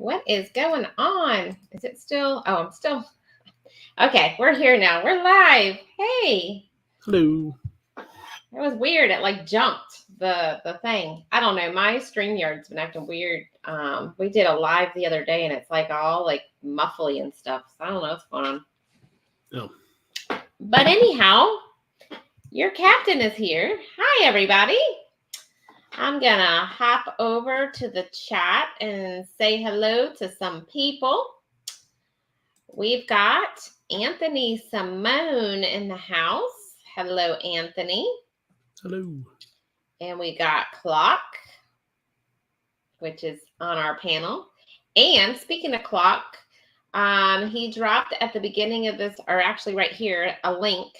What is going on? Is it still? Oh, I'm still. Okay, we're here now. We're live. Hey. Hello. It was weird. It like jumped the thing. I don't know. My StreamYard's been acting weird. We did a live the other day and it's like all like muffly and stuff. So I don't know what's going on. Oh. But anyhow, your captain is here. Hi, everybody. I'm going to hop over to the chat and say hello to some people. We've got Anthony Simone in the house. Hello, Anthony. Hello. And we got Clock, which is on our panel. And speaking of Clock, he dropped at the beginning of this, or actually right here, a link.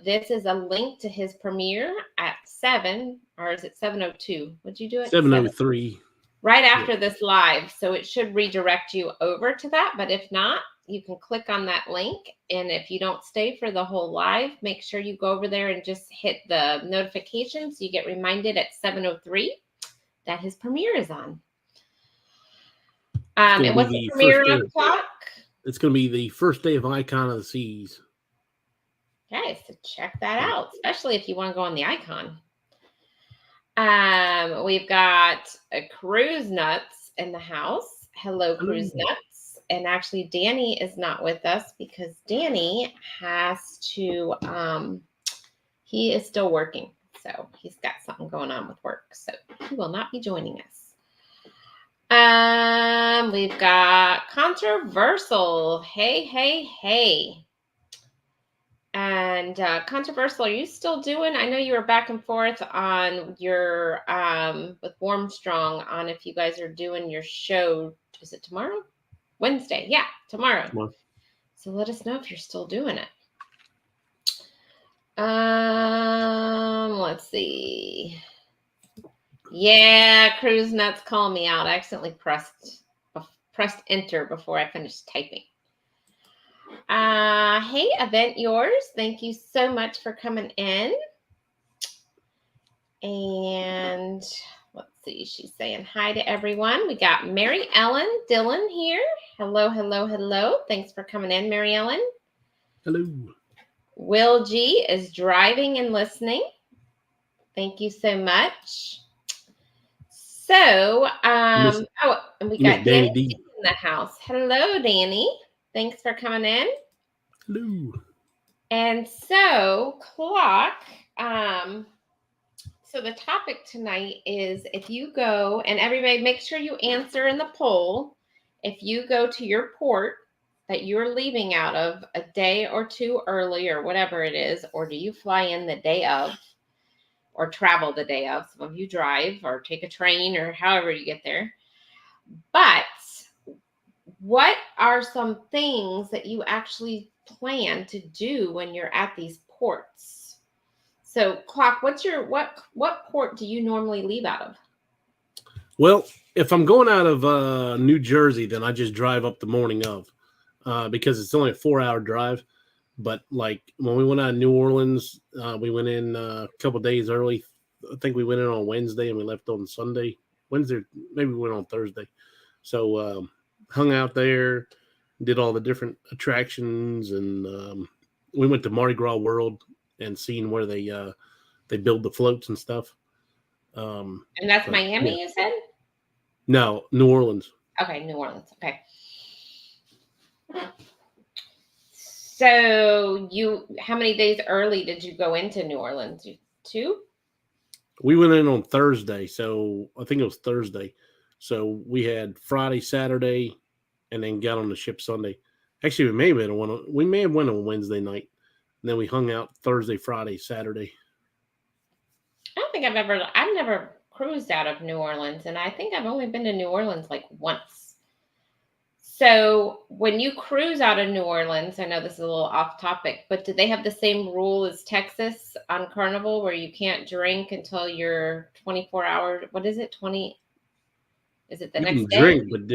This is a link to his premiere at 7, or is it 7:02? Would you do it? 7:03. Right after this live. So it should redirect you over to that. But if not, you can click on that link. And if you don't stay for the whole live, make sure you go over there and just hit the notifications. So you get reminded at 7:03 that his premiere is on. And what's the premiere on Clock? It's going to be the first day of Icon of the Seas. Okay, so check that out, especially if you want to go on the Icon. We've got a Cruise Nuts in the house. Hello, Cruise Nuts. And actually, Danny is not with us because Danny has to, he is still working. So he's got something going on with work. So he will not be joining us. We've got Controversial. Hey, hey, hey. And Controversial, are you still doing? I know you were back and forth on your with Warmstrong on if you guys are doing your show. Is it tomorrow? Wednesday? Yeah, tomorrow. So let us know if you're still doing it. Let's see. Yeah, Cruise Nuts call me out. I accidentally pressed enter before I finished typing. Hey, Event Yours. Thank you so much for coming in. And let's see, she's saying hi to everyone. We got Mary Ellen Dillon here. Hello, hello, hello. Thanks for coming in, Mary Ellen. Hello. Will G is driving and listening. Thank you so much. So, and we got Danny D in the house. Hello, Danny. Thanks for coming in. Hello. And so, Clock, so the topic tonight is if you go, and everybody make sure you answer in the poll, if you go to your port that you're leaving out of a day or two early or whatever it is, or do you fly in the day of or travel the day of? Some of you drive or take a train or however you get there. But what are some things that you actually plan to do when you're at these ports? So, Clock, what port do you normally leave out of? Well, if I'm going out of New Jersey, then I just drive up the morning of because it's only a 4-hour drive. But like when we went out of New Orleans, we went in a couple days early. I think we went in on Wednesday and we left on Sunday. Wednesday, maybe we went on Thursday. So hung out there, did all the different attractions, and we went to Mardi Gras World and seen where they build the floats and stuff. And that's Miami, you said? No, New Orleans. Okay, New Orleans. Okay. So how many days early did you go into New Orleans? 2? We went in on Thursday, so I think it was Thursday. So we had Friday, Saturday, and then got on the ship Sunday. Actually, we may have went on Wednesday night. And then we hung out Thursday, Friday, Saturday. I don't think I've never cruised out of New Orleans, and I think I've only been to New Orleans like once. So when you cruise out of New Orleans, I know this is a little off topic, but do they have the same rule as Texas on Carnival where you can't drink until you're 24 hours? What is it? 20? Is it the next day? You can drink, but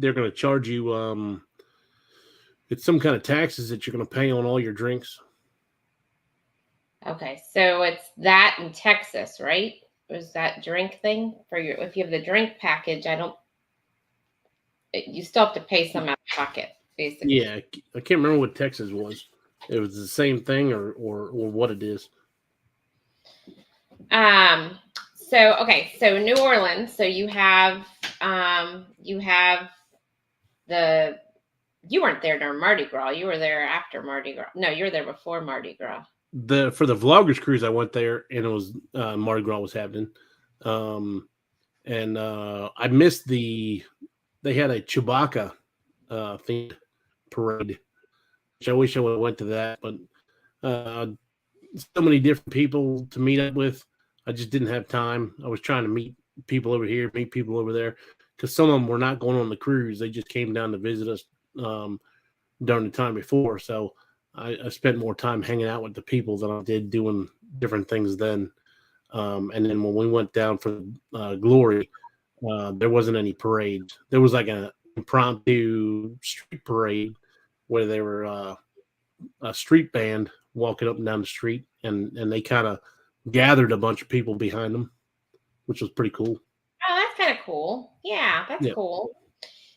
they're gonna charge you it's some kind of taxes that you're going to pay on all your drinks. Okay, so it's that in Texas, right? Is that drink thing for if you have the drink package? I don't you still have to pay some out of pocket, basically. Yeah, I can't remember what Texas was. It was the same thing, or what it is. Um, so okay, so New Orleans. So you have the you weren't there during Mardi Gras. You were there after Mardi Gras. No, you were there before Mardi Gras. For the vloggers cruise, I went there, and it was Mardi Gras was happening, and I missed they had a Chewbacca themed parade, which I wish I would have went to that, but uh, so many different people to meet up with. I just didn't have time. I was trying to meet people over here, meet people over there, because some of them were not going on the cruise. They just came down to visit us during the time before. So I spent more time hanging out with the people than I did doing different things then. And then when we went down for Glory, there wasn't any parades. There was like an impromptu street parade where they were a street band walking up and down the street, and they kind of gathered a bunch of people behind them, which was pretty cool. Oh, that's kind of cool. Yeah, that's Yeah. cool.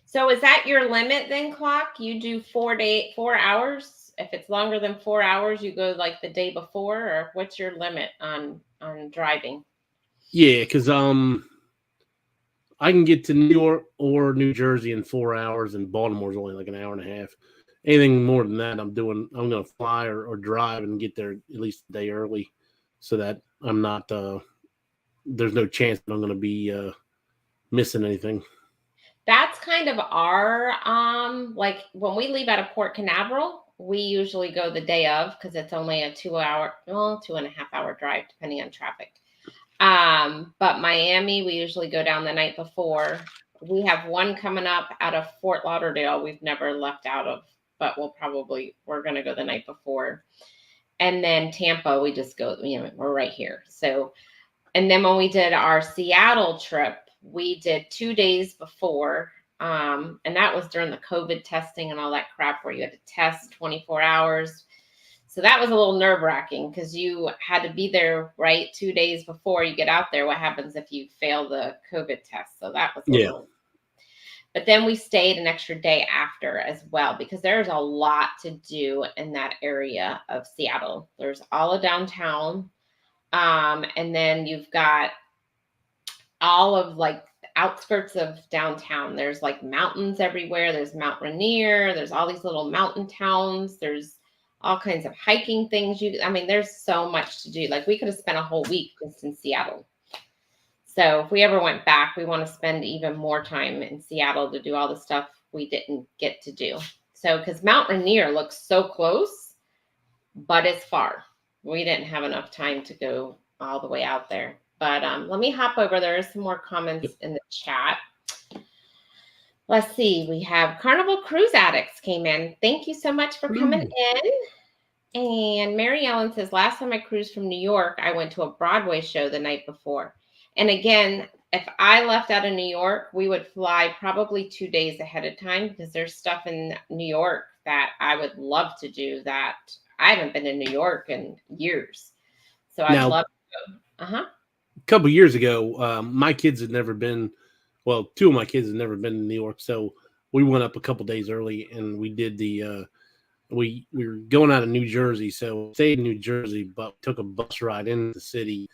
So is that your limit then, clock? You do 4 hours. If it's longer than 4 hours, you go like the day before, or what's your limit on driving? Yeah, because I can get to New York or New Jersey in 4 hours, and Baltimore's only like an hour and a half. Anything more than that, I'm going to fly or drive and get there at least a day early, so that I'm not. There's no chance that I'm going to be missing anything. That's kind of our like when we leave out of Port Canaveral, we usually go the day of because it's only a 2 hour, well, 2.5 hour drive depending on traffic. But Miami, we usually go down the night before. We have one coming up out of Fort Lauderdale we've never left out of, but we're gonna go the night before. And then Tampa, we just go, we're right here. So, and then when we did our Seattle trip, we did 2 days before. And that was during the COVID testing and all that crap where you had to test 24 hours. So that was a little nerve wracking because you had to be there, right, 2 days before you get out there. What happens if you fail the COVID test? So that was a little. But then we stayed an extra day after as well because there's a lot to do in that area of Seattle. There's all of downtown. And then you've got all of like the outskirts of downtown. There's like mountains everywhere. There's Mount Rainier. There's all these little mountain towns. There's all kinds of hiking things. There's so much to do. Like we could have spent a whole week just in Seattle. So if we ever went back, we want to spend even more time in Seattle to do all the stuff we didn't get to do. So because Mount Rainier looks so close, but it's far. We didn't have enough time to go all the way out there. But let me hop over. There are some more comments in the chat. Let's see. We have Carnival Cruise Addicts came in. Thank you so much for coming in. And Mary Ellen says, last time I cruised from New York, I went to a Broadway show the night before. And again, if I left out of New York, we would fly probably 2 days ahead of time because there's stuff in New York that I would love to do that I haven't been in New York in years. So I'd love to go. A couple of years ago, my kids had never been, well, two of my kids had never been in New York. So we went up a couple days early and we did we were going out of New Jersey. So we stayed in New Jersey, but took a bus ride into the city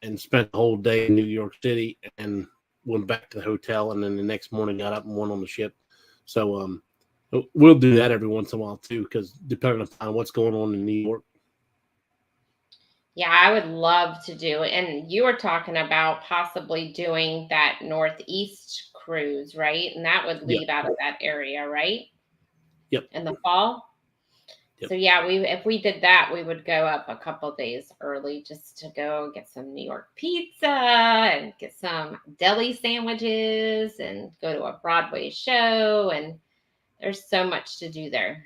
and spent the whole day in New York City and went back to the hotel. And then the next morning got up and went on the ship. So we'll do that every once in a while too, because depending on what's going on in New York. Yeah, I would love to do it. And you were talking about possibly doing that Northeast cruise, right? And that would leave out of that area, right? Yep. In the fall. Yep. So yeah, if we did that, we would go up a couple days early just to go get some New York pizza and get some deli sandwiches and go to a Broadway show. And there's so much to do there.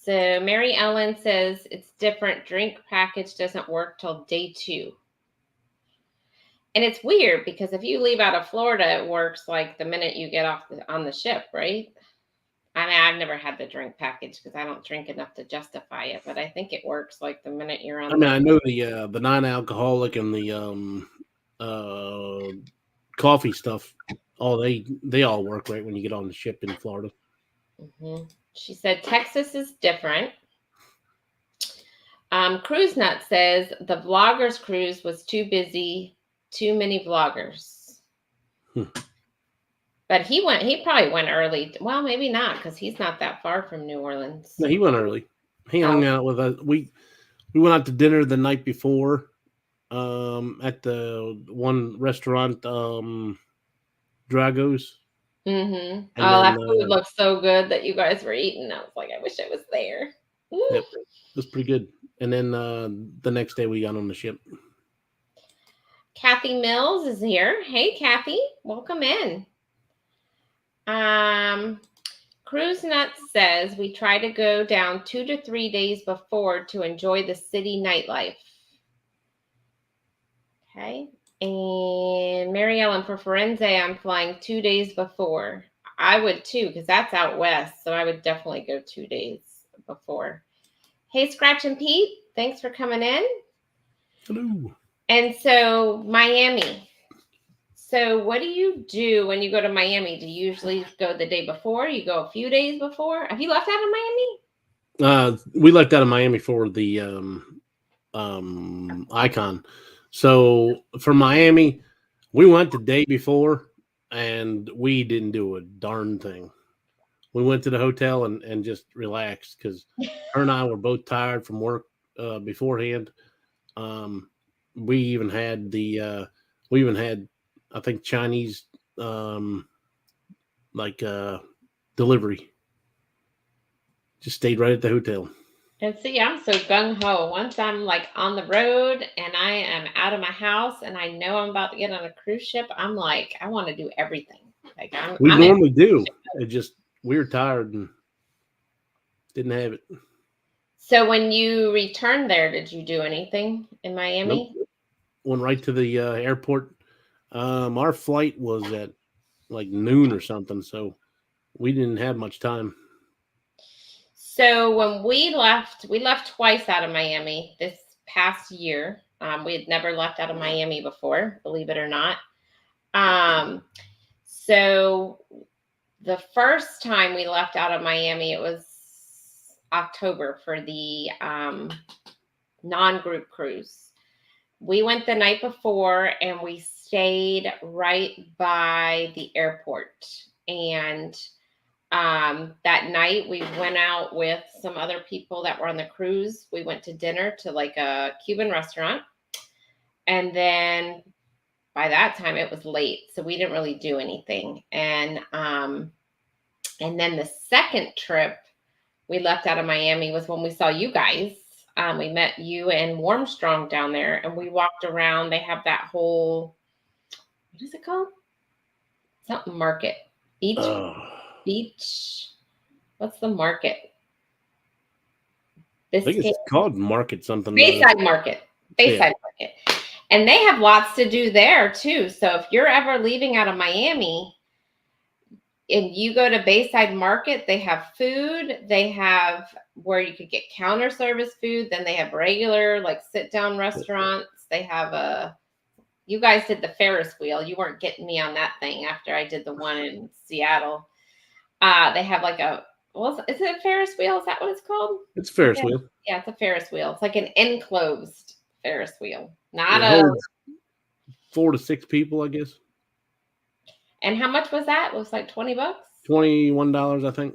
So Mary Ellen says it's different. Drink package doesn't work till day 2. And it's weird because if you leave out of Florida, it works like the minute you get off on the ship, right? I've never had the drink package because I don't drink enough to justify it, but I think it works like the minute you're on. I know the non-alcoholic and the coffee stuff Oh, they all work right when you get on the ship in Florida. Mm-hmm. She said Texas is different. Cruise Nut says the vloggers cruise was too busy, too many vloggers. But he probably went early. Well, maybe not because he's not that far from New Orleans. No, he went early. He hung out with us. We went out to dinner the night before at the one restaurant, Drago's. Mm-hmm. And Oh, then that food looks so good that you guys were eating. I was like, I wish I was there. yep, it was pretty good. And then the next day we got on the ship. Kathy Mills is here. Hey, Kathy, welcome in. Cruise Nuts says we try to go down 2 to 3 days before to enjoy the city nightlife. Okay. And Mary Ellen, for Firenze, I'm flying 2 days before. I would too, because that's out west. So I would definitely go 2 days before. Hey, Scratch and Pete, thanks for coming in. Hello. And so Miami. So what do you do when you go to Miami? Do you usually go the day before? You go a few days before? Have you left out of Miami? We left out of Miami for the Icon. So for Miami, we went the day before and we didn't do a darn thing. We went to the hotel and just relaxed because her and I were both tired from work beforehand. We even had I think Chinese delivery. Just stayed right at the hotel. And see, I'm so gung ho. Once I'm like on the road and I am out of my house and I know I'm about to get on a cruise ship, I'm like, I want to do everything. Like We normally do. It just we were tired and didn't have it. So when you returned there, did you do anything in Miami? Nope. Went right to the airport. Our flight was at like noon or something, so we didn't have much time. So when we left twice out of Miami this past year. We had never left out of Miami before, believe it or not. So the first time we left out of Miami, it was October for the non-group cruise. We went the night before and we stayed right by the airport. And that night we went out with some other people that were on the cruise. We went to dinner to like a Cuban restaurant. And then by that time it was late, so we didn't really do anything. And then the second trip we left out of Miami was when we saw you guys. We met you and Warmstrong down there, and we walked around. They have that whole, what is it called? Something market. Beach. What's the market? I think it's called Market something. Bayside Market. Bayside Market. And they have lots to do there too. So if you're ever leaving out of Miami and you go to Bayside Market, they have food. They have where you could get counter service food. Then they have regular like sit down restaurants. They have you guys did the Ferris wheel. You weren't getting me on that thing after I did the one in Seattle. They have like is it a Ferris wheel? Is that what it's called? It's a Ferris wheel. Yeah, it's a Ferris wheel. It's like an enclosed Ferris wheel. Not it holds 4 to 6 people, I guess. And how much was that? It was like $20? $21, I think.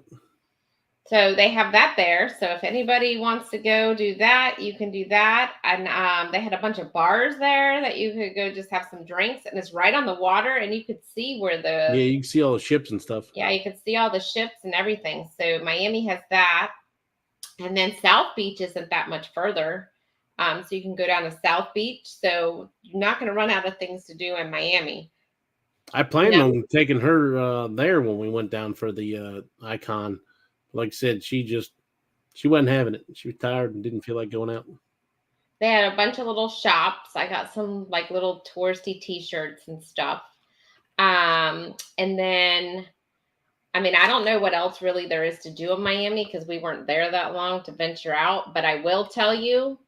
So they have that there. So if anybody wants to go do that, you can do that. And they had a bunch of bars there that you could go just have some drinks. And it's right on the water. And you could see where Yeah, you can see all the ships and stuff. Yeah, you could see all the ships and everything. So Miami has that. And then South Beach isn't that much further. So you can go down to South Beach. So you're not going to run out of things to do in Miami. I planned on taking her there when we went down for the Icon. Like I said, she wasn't having it. She was tired and didn't feel like going out. They had a bunch of little shops. I got some like little touristy t-shirts and stuff. And then, I mean, I don't know what else really there is to do in Miami because we weren't there that long to venture out. But I will tell you,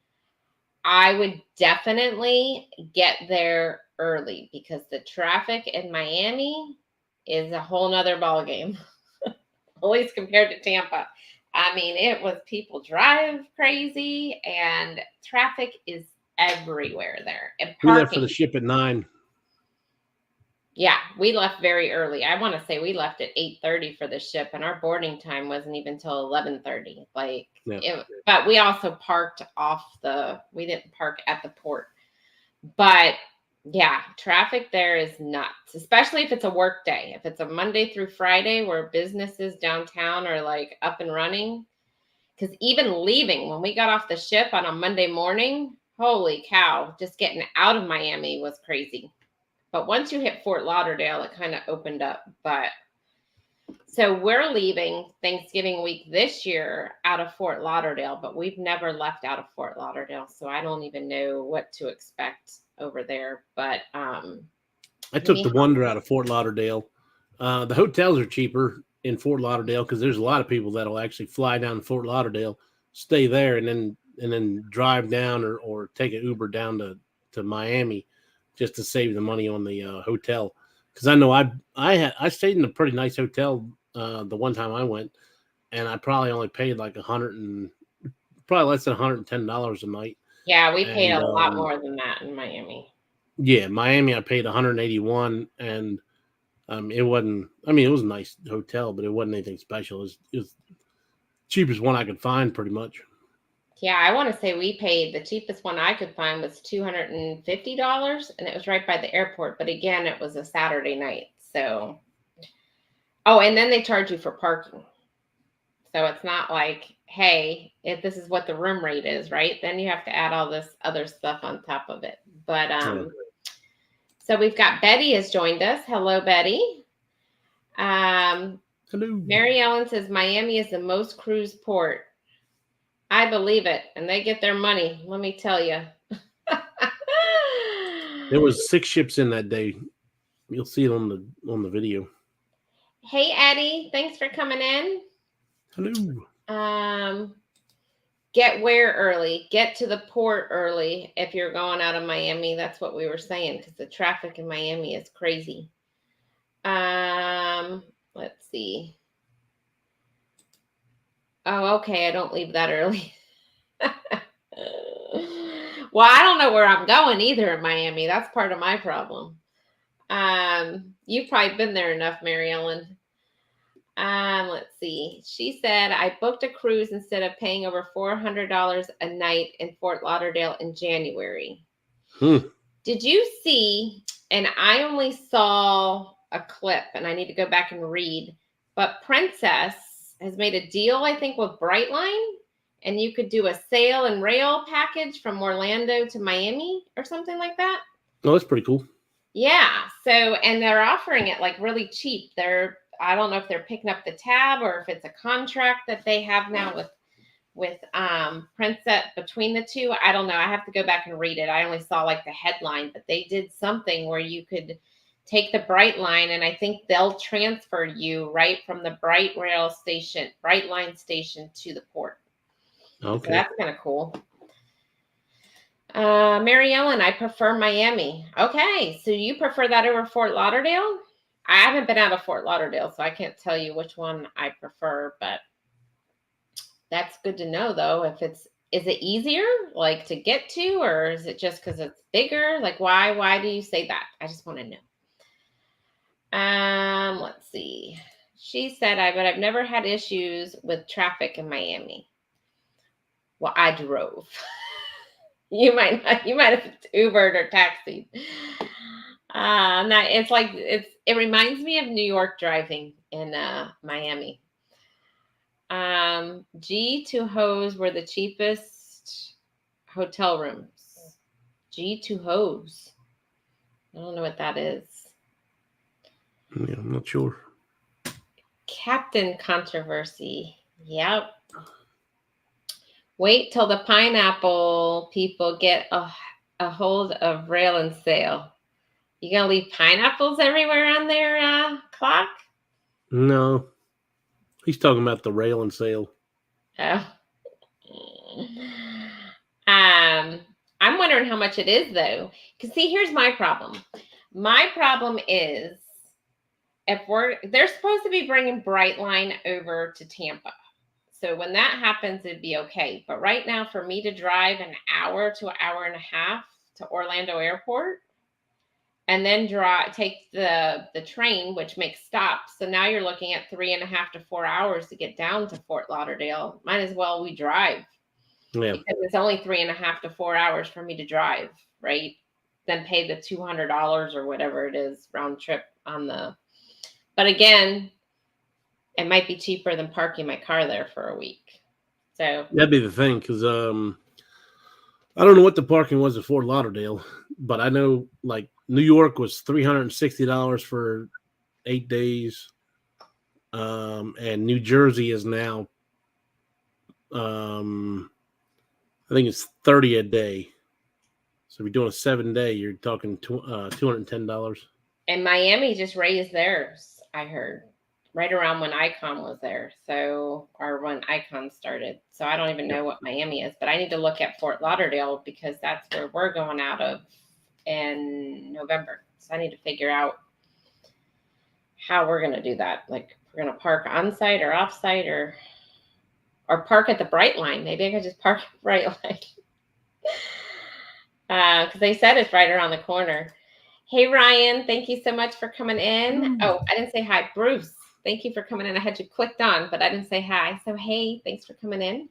I would definitely get there early because the traffic in Miami is a whole nother ballgame, at least compared to Tampa. I mean, it was people drive crazy and traffic is everywhere there. And We left for the parking. ship at 9. Yeah, we left very early. I want to say we left at 8:30 for the ship, and our boarding time wasn't even till 11:30. But we also parked we didn't park at the port. But yeah, traffic there is nuts, especially if it's a work day. If it's a Monday through Friday where businesses downtown are like up and running. Because even leaving, when we got off the ship on a Monday morning, holy cow, just getting out of Miami was crazy. But once you hit Fort Lauderdale, it kind of opened up. But so we're leaving Thanksgiving week this year out of Fort Lauderdale, but we've never left out of Fort Lauderdale. So I don't even know what to expect over there. But I took the Wonder out of Fort Lauderdale. The hotels are cheaper in Fort Lauderdale because there's a lot of people that'll actually fly down to Fort Lauderdale, stay there, and then drive down or take an Uber down to Miami just to save the money on the hotel. Because I know I stayed in a pretty nice hotel the one time I went, and I probably only paid like probably less than $110 a night. Yeah, we paid a lot more than that in Miami. Yeah, Miami I paid $181, and it wasn't. I mean, it was a nice hotel, but it wasn't anything special. It was the cheapest one I could find, pretty much. Yeah, I want to say we paid the cheapest one I could find was $250, and it was right by the airport. But again, it was a Saturday night. So, and then they charge you for parking. So it's not like, hey, if this is what the room rate is, right? Then you have to add all this other stuff on top of it. But so we've got Betty has joined us. Hello, Betty. Hello. Mary Ellen says Miami is the most cruise port. I believe it, and they get their money. Let me tell you. There was 6 ships in that day. You'll see it on the video. Hey, Eddie, thanks for coming in. Hello. Get where early? Get to the port early if you're going out of Miami. That's what we were saying because the traffic in Miami is crazy. Let's see. Oh, okay. I don't leave that early. Well, I don't know where I'm going either in Miami. That's part of my problem. You've probably been there enough, Mary Ellen. Let's see. She said, I booked a cruise instead of paying over $400 a night in Fort Lauderdale in January. Did you see, and I only saw a clip, and I need to go back and read, but Princess has made a deal, I think, with Brightline, and you could do a sail and rail package from Orlando to Miami or something like that. Oh, that's pretty cool. Yeah. So, and they're offering it like really cheap. I don't know if they're picking up the tab or if it's a contract that they have now with Princess between the two. I don't know. I have to go back and read it. I only saw like the headline, but they did something where you could take the Brightline, and I think they'll transfer you right from the Brightline station to the port. Okay. So that's kind of cool. Mary Ellen, I prefer Miami. Okay, so you prefer that over Fort Lauderdale? I haven't been out of Fort Lauderdale, so I can't tell you which one I prefer, but that's good to know, though. Is it easier, like, to get to, or is it just because it's bigger? Like, why do you say that? I just want to know. Let's see. She said, but I've never had issues with traffic in Miami. Well, I drove. You might have Ubered or taxied. It reminds me of New York driving in Miami. G2Hos were the cheapest hotel rooms. G2Hos. I don't know what that is. Yeah, I'm not sure. Captain Controversy. Yep. Wait till the pineapple people get a hold of rail and sail. You gonna leave pineapples everywhere on their clock? No. He's talking about the rail and sail. Oh. I'm wondering how much it is, though. Because, see, here's my problem. My problem is they're supposed to be bringing Brightline over to Tampa. So when that happens, it'd be okay. But right now, for me to drive an hour to an hour and a half to Orlando Airport and then take the train, which makes stops. So now you're looking at 3.5 to 4 hours to get down to Fort Lauderdale. Might as well we drive. Yeah. Because it's only 3.5 to 4 hours for me to drive, right? Then pay the $200 or whatever it is round trip on the. But again, it might be cheaper than parking my car there for a week. So that'd be the thing, because I don't know what the parking was at Fort Lauderdale, but I know like New York was $360 for 8 days, and New Jersey is now, I think it's $30 a day. So if you're doing a 7-day, you're talking $210. And Miami just raised theirs, I heard, right around when Icon was there. So, or when Icon started. So I don't even know what Miami is, but I need to look at Fort Lauderdale because that's where we're going out of in November. So I need to figure out how we're going to do that. Like, we're going to park on site or off site or park at the Brightline. Maybe I could just park at Brightline. Because they said it's right around the corner. Hey, Ryan, thank you so much for coming in. Oh, I didn't say hi. Bruce, thank you for coming in. I had you clicked on, but I didn't say hi. So, hey, thanks for coming in.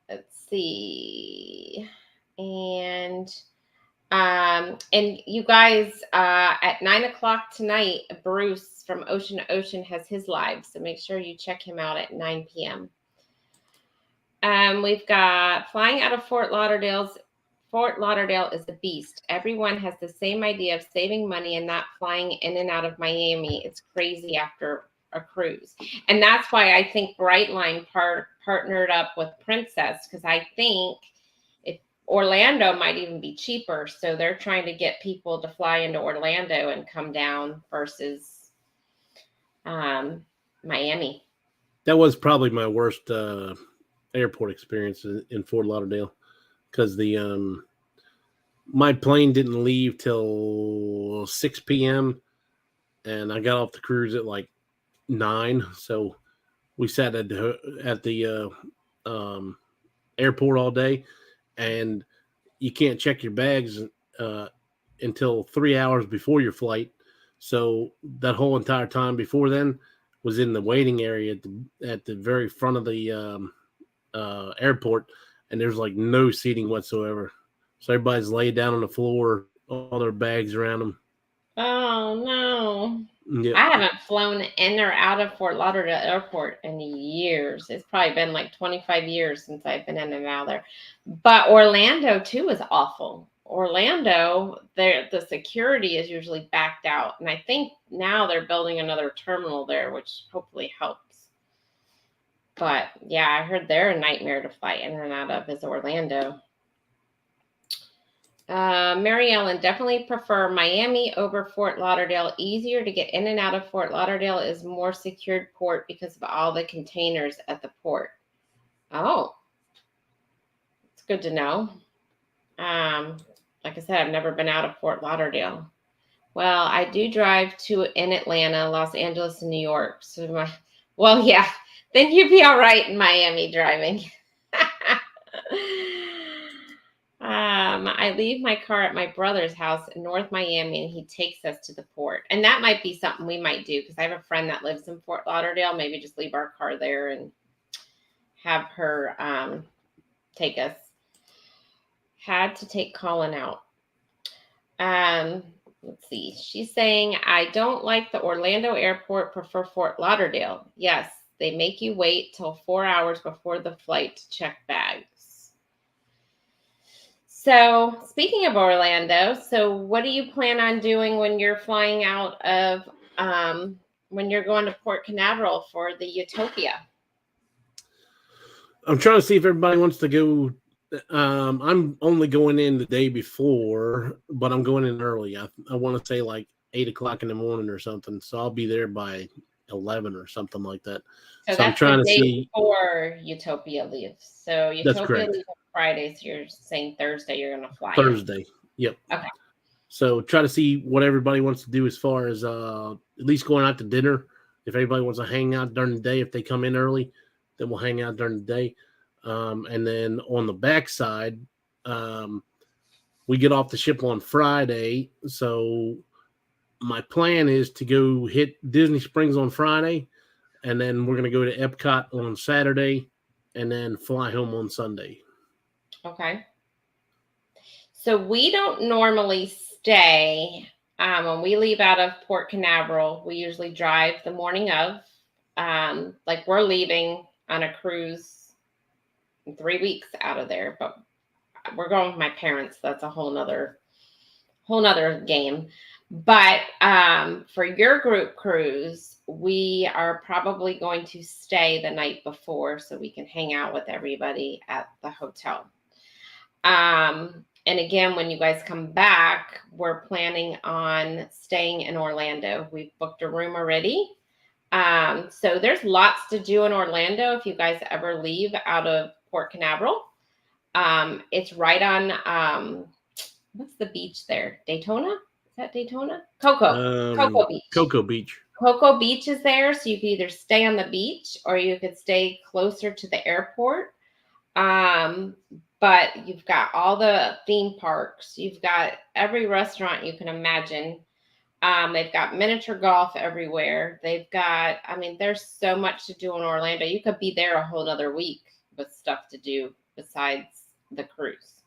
Let's see. And you guys, at 9 o'clock tonight, Bruce from Ocean to Ocean has his live. So make sure you check him out at 9 p.m. We've got flying out of Fort Lauderdale. Fort Lauderdale is the beast. Everyone has the same idea of saving money and not flying in and out of Miami. It's crazy after a cruise. And that's why I think Brightline partnered up with Princess, because I think Orlando might even be cheaper. So they're trying to get people to fly into Orlando and come down versus Miami. That was probably my worst airport experience in Fort Lauderdale, because my plane didn't leave till 6 p.m. and I got off the cruise at like 9. So we sat at the airport all day, and you can't check your bags until 3 hours before your flight. So that whole entire time before then was in the waiting area at the very front of the airport, and there's like no seating whatsoever. So everybody's laid down on the floor, all their bags around them. Oh, no. Yeah. I haven't flown in or out of Fort Lauderdale Airport in years. It's probably been like 25 years since I've been in and out there. But Orlando, too, is awful. Orlando, the security is usually backed out. And I think now they're building another terminal there, which hopefully helps. But, yeah, I heard they're a nightmare to fly in and out of is Orlando. Mary Ellen, definitely prefer Miami over Fort Lauderdale. Easier to get in and out of Fort Lauderdale, is more secured port because of all the containers at the port. Oh, it's good to know. Like I said, I've never been out of Fort Lauderdale. Well, I do drive in Atlanta, Los Angeles, and New York. So yeah, then you'd be all right in Miami driving. I leave my car at my brother's house in North Miami, and he takes us to the port. And that might be something we might do, because I have a friend that lives in Fort Lauderdale. Maybe just leave our car there and have her take us. Had to take Colin out. Let's see. She's saying, I don't like the Orlando airport, prefer Fort Lauderdale. Yes, they make you wait till 4 hours before the flight to check bags. So speaking of Orlando, so what do you plan on doing when you're flying out of, when you're going to Port Canaveral for the Utopia? I'm trying to see if everybody wants to go. I'm only going in the day before, but I'm going in early. I want to say like 8 o'clock in the morning or something. So I'll be there by 11 or something like that. So I'm trying to see before Utopia leaves. So Utopia leaves on Friday. So you're saying Thursday you're going to fly. Thursday. Yep. Okay. So try to see what everybody wants to do as far as at least going out to dinner. If everybody wants to hang out during the day, if they come in early, then we'll hang out during the day. And then on the backside, we get off the ship on Friday. So my plan is to go hit Disney Springs on Friday, and then we're going to go to Epcot on Saturday, and then fly home on Sunday. Okay. So we don't normally stay. When we leave out of Port Canaveral, we usually drive the morning of. Like we're leaving on a cruise in 3 weeks out of there, but we're going with my parents. That's a whole nother game. But for your group cruise, we are probably going to stay the night before so we can hang out with everybody at the hotel. And again, when you guys come back, we're planning on staying in Orlando. We've booked a room already. So there's lots to do in Orlando if you guys ever leave out of Port Canaveral. It's right on, what's the beach there? Daytona? Is that Daytona? Cocoa Beach. Cocoa Beach. Cocoa Beach is there. So you could either stay on the beach or you could stay closer to the airport. But you've got all the theme parks. You've got every restaurant you can imagine. They've got miniature golf everywhere. They've got, there's so much to do in Orlando. You could be there a whole nother week with stuff to do besides the cruise.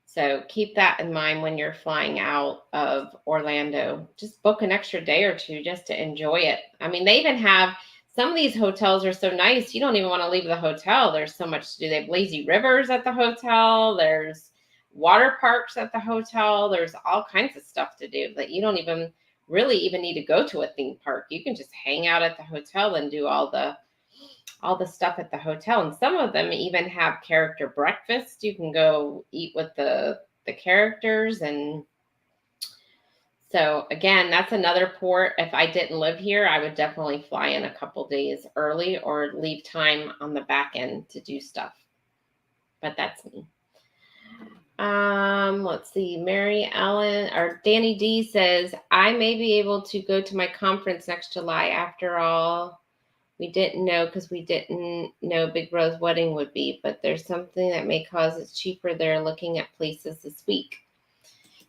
So keep that in mind when you're flying out of Orlando. Just book an extra day or two just to enjoy it. They even have, some of these hotels are so nice, you don't even want to leave the hotel. There's so much to do. They have lazy rivers at the hotel. There's water parks at the hotel. There's all kinds of stuff to do that you don't even need to go to a theme park. You can just hang out at the hotel and do all the stuff at the hotel. And some of them even have character breakfast. You can go eat with the characters. And so again, that's another port. If I didn't live here, I would definitely fly in a couple days early or leave time on the back end to do stuff. But that's me. Let's see. Mary Ellen or Danny D says, I may be able to go to my conference next July. After all, we didn't know because we didn't know Big Rose wedding would be, but there's something that may cause it cheaper. They're looking at places this week.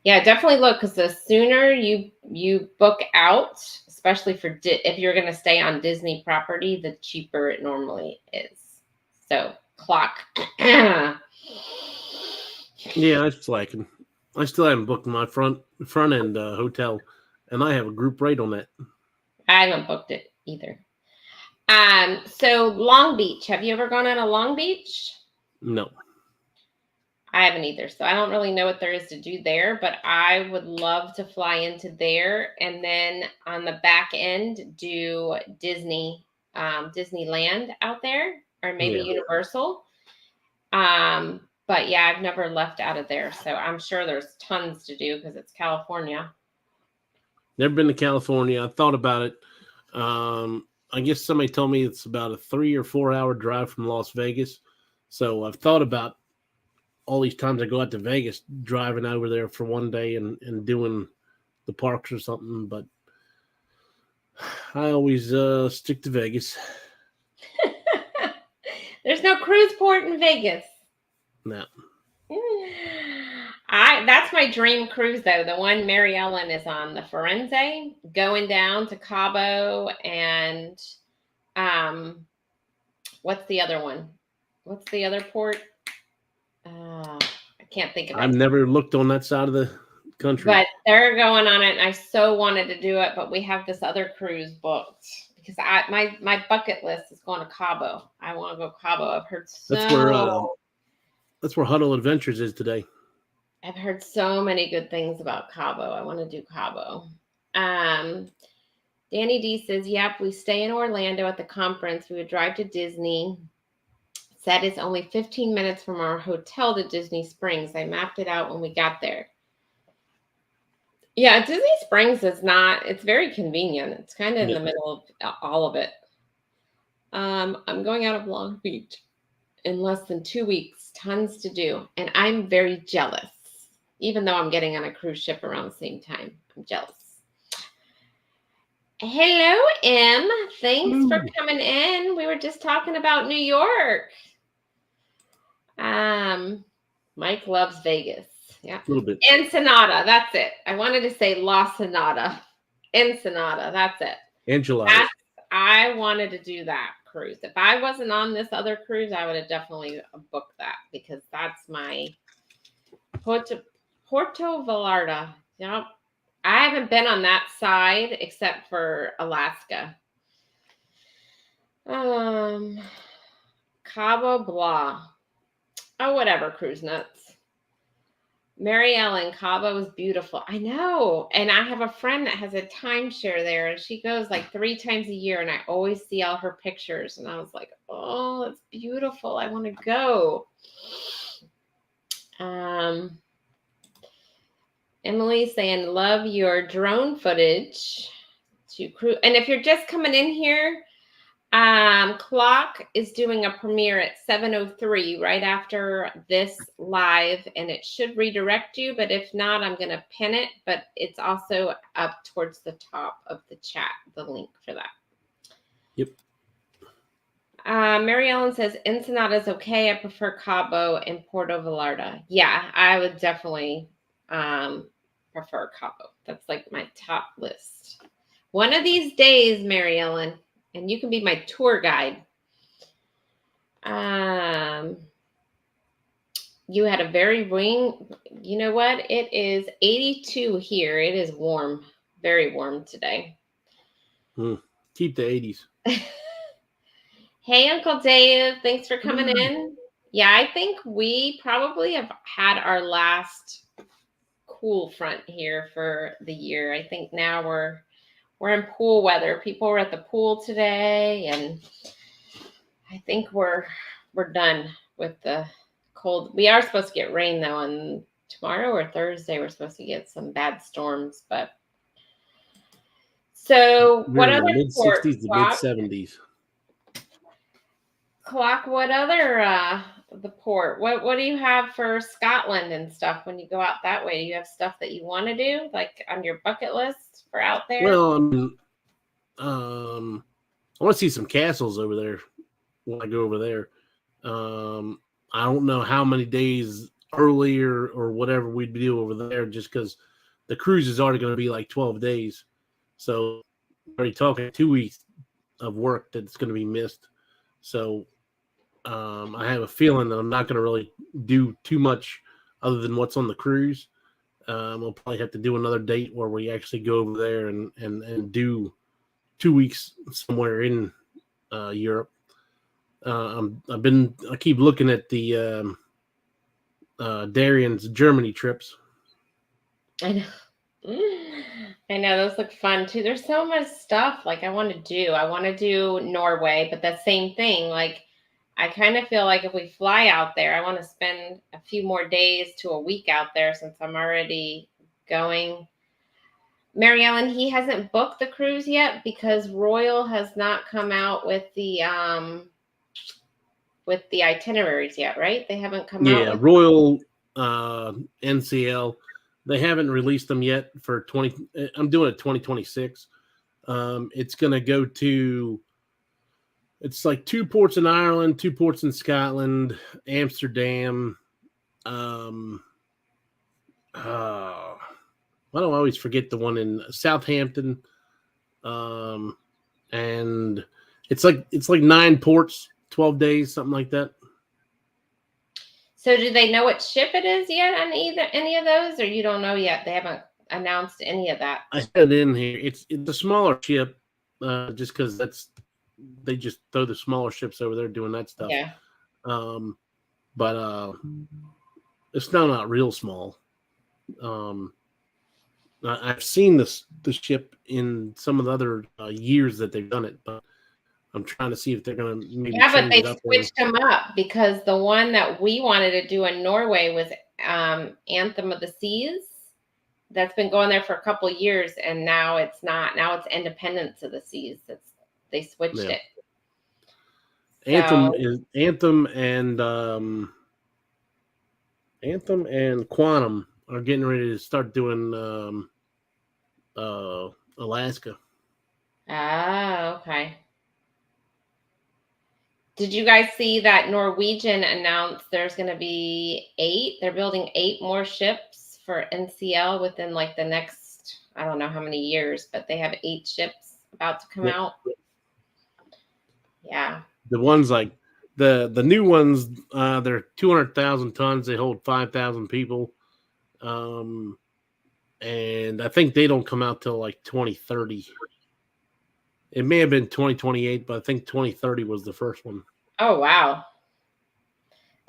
Yeah, definitely look, because the sooner you book out, especially for if you're going to stay on Disney property, the cheaper it normally is. So clock. Yeah, it's slacking. I still haven't booked my front end hotel, and I have a group rate on that. I haven't booked it either. So Long Beach. Have you ever gone on a Long Beach? No. I haven't either. So I don't really know what there is to do there, but I would love to fly into there and then on the back end do Disneyland out there or maybe Universal. But yeah, I've never left out of there. So I'm sure there's tons to do because it's California. Never been to California. I thought about it. I guess somebody told me it's about a 3 or 4 hour drive from Las Vegas. So I've thought about all these times I go out to Vegas, driving over there for one day and doing the parks or something. But I always stick to Vegas. There's no cruise port in Vegas. No. That's my dream cruise though. The one Mary Ellen is on, the Firenze, going down to Cabo and what's the other one? What's the other port? I can't think of it. I've never looked on that side of the country. But they're going on it and I so wanted to do it, but we have this other cruise booked because my bucket list is going to Cabo. I want to go Cabo. I've heard that's where Huddle Adventures is today. I've heard so many good things about Cabo. I want to do Cabo. Danny D says, yep, we stay in Orlando at the conference. We would drive to Disney. Said it's only 15 minutes from our hotel to Disney Springs. I mapped it out when we got there. Yeah, Disney Springs is not, it's very convenient. It's kind of in the middle of all of it. I'm going out of Long Beach in less than 2 weeks. Tons to do. And I'm very jealous even though I'm getting on a cruise ship around the same time. I'm jealous. Hello, M. Thanks for coming in. We were just talking about New York. Mike loves Vegas. Yeah. A little bit. Ensenada. That's it. I wanted to say La Senada. Ensenada. That's it. Enchiladas. I wanted to do that cruise. If I wasn't on this other cruise, I would have definitely booked that because that's my Puerto Vallarta. Yep. I haven't been on that side except for Alaska. Cabo Blah. Oh, whatever, cruise nuts. Mary Ellen, Cabo is beautiful. I know. And I have a friend that has a timeshare there, and she goes like 3 times a year, and I always see all her pictures. And I was like, oh, it's beautiful. I want to go. Emily saying, love your drone footage to cruise. And if you're just coming in here, Clock is doing a premiere at 7:03 right after this live, and it should redirect you, but if not, I'm going to pin it, but it's also up towards the top of the chat, the link for that. Yep. Mary Ellen says, Ensenada is okay. I prefer Cabo and Puerto Vallarta. Yeah, I would definitely prefer Cabo. That's like my top list. One of these days, Mary Ellen, and you can be my tour guide. You had a very you know what? It is 82 here. It is warm, very warm today. Keep the 80s. Hey, Uncle Dave. Thanks for coming in. Yeah, I think we probably have had our last cool front here for the year. I think now we're in pool weather. People were at the pool today, and I think we're done with the cold. We are supposed to get rain though on tomorrow or Thursday. We're supposed to get some bad storms, but so We're what in other the mid-60s to mid-70s? Clock, what other the port? What do you have for Scotland and stuff when you go out that way? Do you have stuff that you want to do like on your bucket list for out there? Well, I want to see some castles over there when I go over there. I don't know how many days earlier or whatever we'd do over there, just because the cruise is already going to be like 12 days. So already talking 2 weeks of work that's going to be missed. So I have a feeling that I'm not going to really do too much other than what's on the cruise. We'll probably have to do another date where we actually go over there and do 2 weeks somewhere in Europe. I keep looking at the Darian's Germany trips. I know those look fun too. There's so much stuff like I want to do. I want to do Norway, but the same thing. Like I kind of feel like if we fly out there, I want to spend a few more days to a week out there since I'm already going. Mary Ellen, he hasn't booked the cruise yet because Royal has not come out with the itineraries yet, right? They haven't come out. Yeah, Royal NCL. They haven't released them yet for 20. I'm doing it 2026. It's going to go to. It's like 2 ports in Ireland, 2 ports in Scotland, Amsterdam. Why do I always forget the one in Southampton? And it's like 9 ports, 12 days, something like that. So do they know what ship it is yet on any of those, or you don't know yet? They haven't announced any of that. I had it in here. It's a smaller ship, just because they just throw the smaller ships over there doing that stuff. Yeah. But it's not real small. I've seen the ship in some of the other years that they've done it, but I'm trying to see if they're going to maybe but they it switched them up because the one that we wanted to do in Norway was Anthem of the Seas. That's been going there for a couple of years, and now it's not. Now it's Independence of the Seas. They switched it. Anthem and Quantum are getting ready to start doing Alaska. Ah, okay. Did you guys see that Norwegian announced there's going to be 8? They're building 8 more ships for NCL within like the next, I don't know how many years, but they have 8 ships about to come out. Yeah. The ones like the new ones, they're 200,000 tons. They hold 5,000 people. And I think they don't come out till like 2030. It may have been 2028, but I think 2030 was the first one. Oh, wow.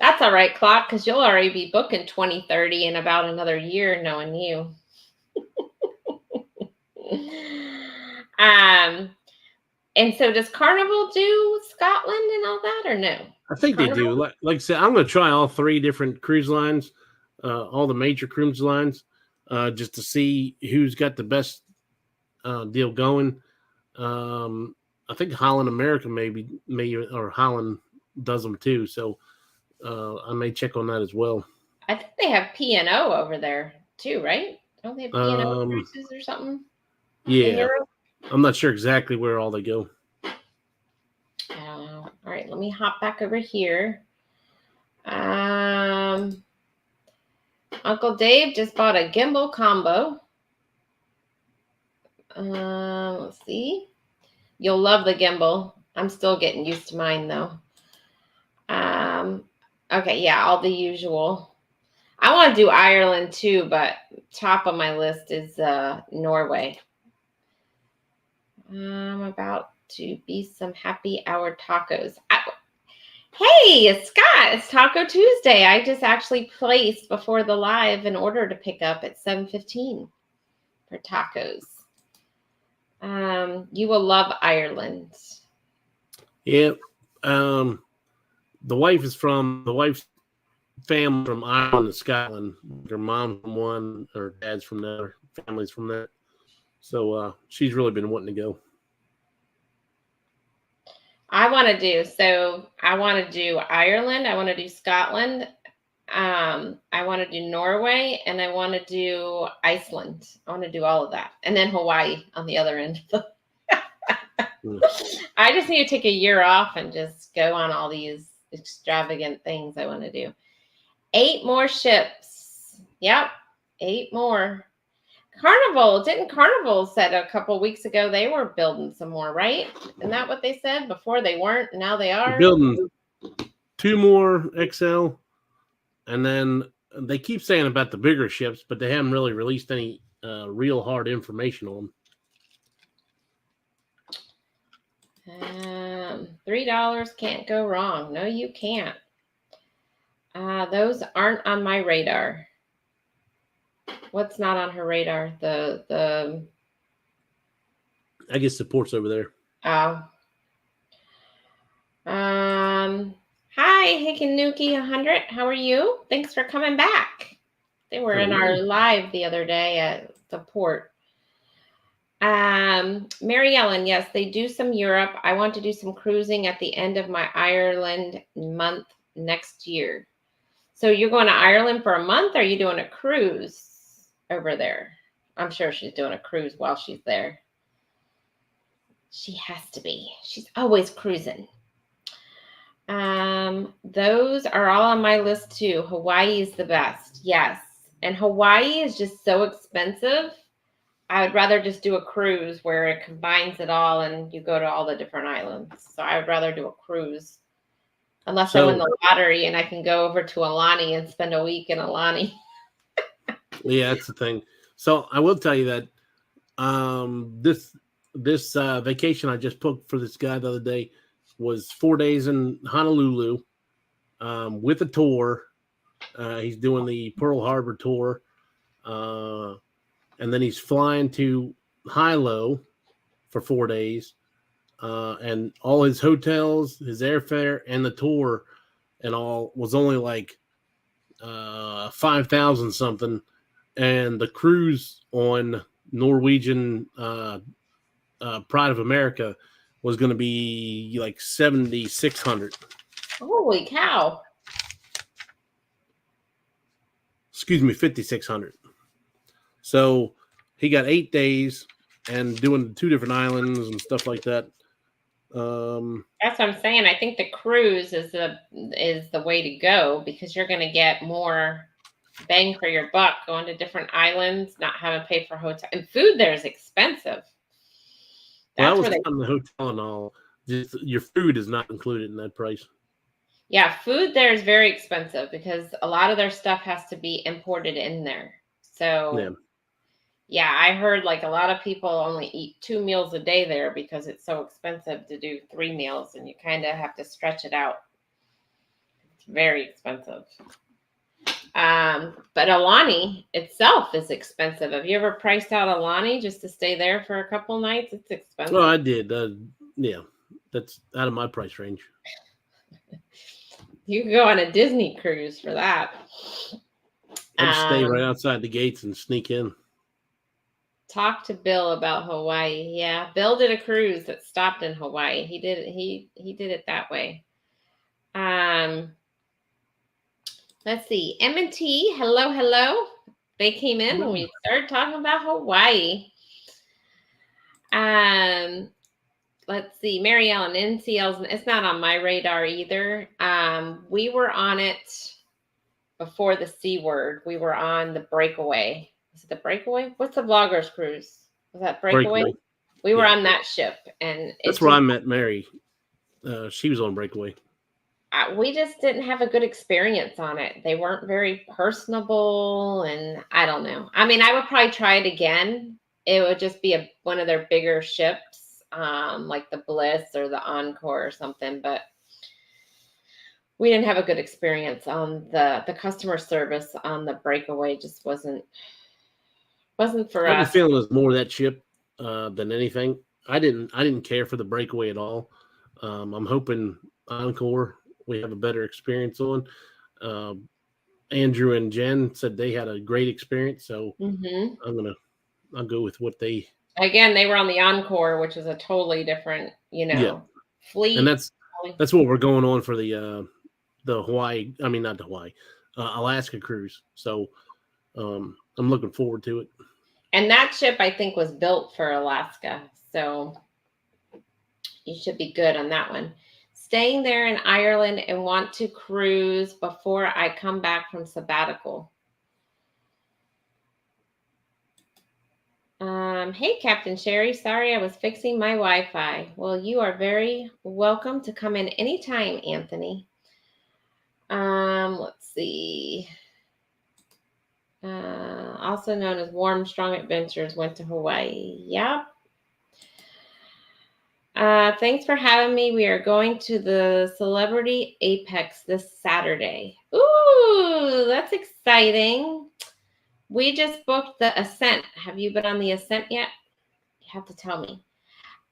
That's all right, Clock, because you'll already be booking 2030 in about another year, knowing you. And so does Carnival do Scotland and all that, or no? I think they do. Like I said, I'm going to try all 3 different cruise lines, all the major cruise lines, just to see who's got the best deal going. I think Holland America may or Holland does them too. So I may check on that as well. I think they have P&O over there too, right? Don't they have P&O cruises or something? Yeah. I'm not sure exactly where all they go. I don't know. All right, let me hop back over here. Uncle Dave just bought a gimbal combo. Let's see. You'll love the gimbal. I'm still getting used to mine though. Okay, yeah, all the usual. I want to do Ireland too, but top of my list is Norway. I'm about to be some happy hour tacos. Hey, Scott, it's Taco Tuesday. I just actually placed before the live an order to pick up at 7:15 for tacos. You will love Ireland. Yeah. The wife's family from Ireland and Scotland. Her mom's from one, her dad's from the other, family's from that. So she's really been wanting to go. I want to do Ireland. I want to do Scotland. I want to do Norway, and I want to do Iceland. I want to do all of that. And then Hawaii on the other end. I just need to take a year off and just go on all these extravagant things I want to do. 8 more ships. Yep, 8 more. Didn't Carnival said a couple weeks ago they were building some more, right? Isn't that what they said? Before they weren't, and now they are? They're building 2 more XL, and then they keep saying about the bigger ships, but they haven't really released any real hard information on them. $3 can't go wrong. No, you can't. Those aren't on my radar. What's not on her radar? The I guess the port's over there. Oh. Hi, Hikanuki 100. How are you? Thanks for coming back. They were in our live the other day at the port. Mary Ellen, yes, they do some Europe. I want to do some cruising at the end of my Ireland month next year. So you're going to Ireland for a month, or are you doing a cruise over there? I'm sure she's doing a cruise while she's there. She has to be. She's always cruising. Those are all on my list too. Hawaii is the best. Yes. And Hawaii is just so expensive. I would rather just do a cruise where it combines it all and you go to all the different islands. So I would rather do a cruise. Unless I win the lottery and I can go over to Alani and spend a week in Alani. Yeah, that's the thing. So I will tell you that this vacation I just booked for this guy the other day was 4 days in Honolulu with a tour. He's doing the Pearl Harbor tour. And then he's flying to Hilo for 4 days. And all his hotels, his airfare, and the tour and all was only like 5,000 something. And the cruise on Norwegian Pride of America was going to be like 7,600. Holy cow. $5,600. So he got 8 days and doing 2 different islands and stuff like that. That's what I'm saying. I think the cruise is the way to go because you're going to get more bang for your buck going to different islands, not having to pay for hotel and food. There is expensive. That's where on the hotel and all. Just your food is not included in that price. Yeah, food there is very expensive because a lot of their stuff has to be imported in there. So yeah, I heard like a lot of people only eat 2 meals a day there because it's so expensive to do 3 meals and you kind of have to stretch it out. It's very expensive. But Alani itself is expensive. Have you ever priced out Alani just to stay there for a couple nights? It's expensive. Well, I did. Yeah, that's out of my price range. You can go on a Disney cruise for that. I'd stay right outside the gates and sneak in. Talk to Bill about Hawaii. Yeah, Bill did a cruise that stopped in Hawaii. He did it that way. Let's see. M&T, hello. They came in when we started talking about Hawaii. Let's see. Mary Ellen, NCL's, it's not on my radar either. We were on it before the C word. We were on the Breakaway. Is it the Breakaway? What's the Vloggers cruise? Was that Breakaway? We were on that ship, and that's where I met Mary. She was on Breakaway. We just didn't have a good experience on it. They weren't very personable, and I don't know. I mean, I would probably try it again. It would just be one of their bigger ships, like the Bliss or the Encore or something. But we didn't have a good experience on the customer service on the Breakaway. Just wasn't for us. I feel it was more that ship than anything. I didn't care for the Breakaway at all. I'm hoping Encore we have a better experience on. Andrew and Jen said they had a great experience, so I'll go with what they. Again, they were on the Encore, which is a totally different, fleet. And that's what we're going on for the Hawaii. I mean, not the Hawaii, Alaska cruise. So I'm looking forward to it. And that ship, I think, was built for Alaska, so you should be good on that one. Staying there in Ireland and want to cruise before I come back from sabbatical. Hey, Captain Sherry. Sorry, I was fixing my Wi-Fi. Well, you are very welcome to come in anytime, Anthony. Let's see. Also known as Warm Strong Adventures, went to Hawaii. Yep. Thanks for having me. We are going to the Celebrity Apex this Saturday. Ooh, that's exciting. We just booked the Ascent. Have you been on the Ascent yet? You have to tell me.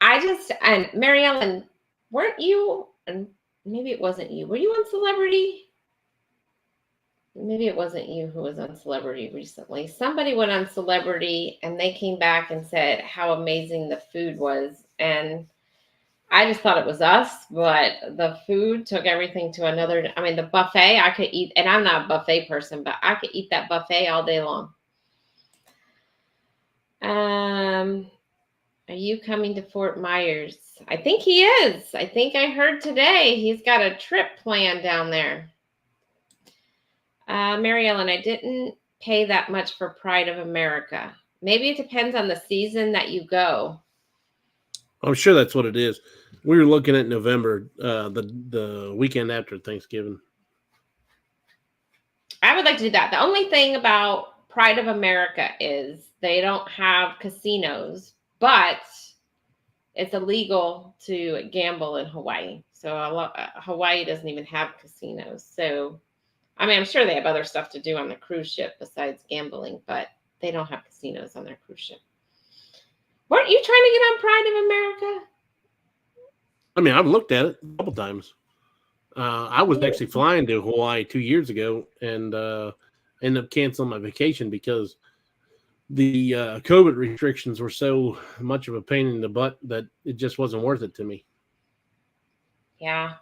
And Mary Ellen, weren't you, and maybe it wasn't you. Were you on Celebrity? Maybe it wasn't you who was on Celebrity recently. Somebody went on Celebrity and they came back and said how amazing the food was. And I just thought it was us, but the food took everything to another. I mean, the buffet, I could eat, and I'm not a buffet person, but I could eat that buffet all day long. Are you coming to Fort Myers? I think he is. I think I heard today he's got a trip planned down there. Mary Ellen, I didn't pay that much for Pride of America. Maybe it depends on the season that you go. I'm sure that's what it is. We were looking at November, the weekend after Thanksgiving. I would like to do that. The only thing about Pride of America is they don't have casinos, but it's illegal to gamble in Hawaii. So Hawaii doesn't even have casinos. So, I mean, I'm sure they have other stuff to do on the cruise ship besides gambling, but they don't have casinos on their cruise ship. Weren't you trying to get on Pride of America? I mean, I've looked at it a couple times. I was actually flying to Hawaii 2 years ago and ended up canceling my vacation because the COVID restrictions were so much of a pain in the butt that it just wasn't worth it to me. Yeah.